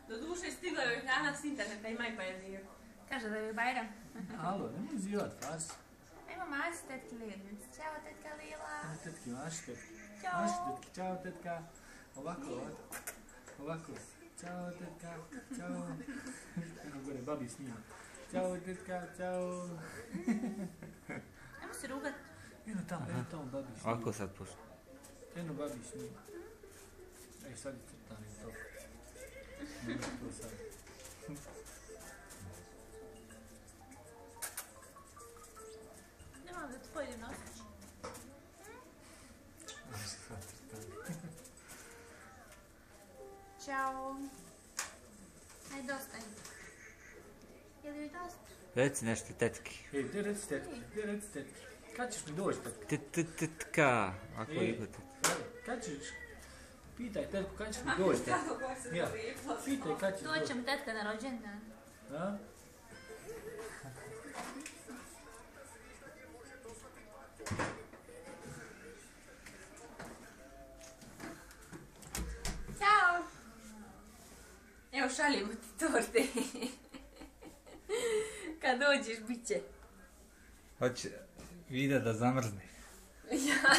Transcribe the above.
Do duše stigla joj hrana s interneta i maj pa je zio. Kaže da je Bajram. Alo, nemoj zivat, fars. Ajmo maši tetki Lilic. Ćao tetka Lila. Tetki, maši tetki. Ćao. Maši tetki, čao tetka. Ovako. Ćao tetka, čao. Eno gore, babi snima. Ćao tetka, čao. Ajmo se rugat. Eno tamo babi snima. Ovako sad pušta. Eno babi snima. Ej, sad je crtani to. Nema to sad. Nemam da ti pojedem nosić. Ćao. Ajde, dosta je. Je li joj dosta? Reci nešto tetki. Ej, gdje reci tetki? Kad ćeš mi doći tetki? Tetka. Ako je tetki. Kad ćeš? Pitaj tetku, kad ćeš mi doći tetki? Ja, pitaj kad ćeš doći. Doće mi tetka na rođendan. A? Ćao! Evo šaljemo ti torte. Kad dođeš, bit će. Hoće Vida da zamrzne. Ja.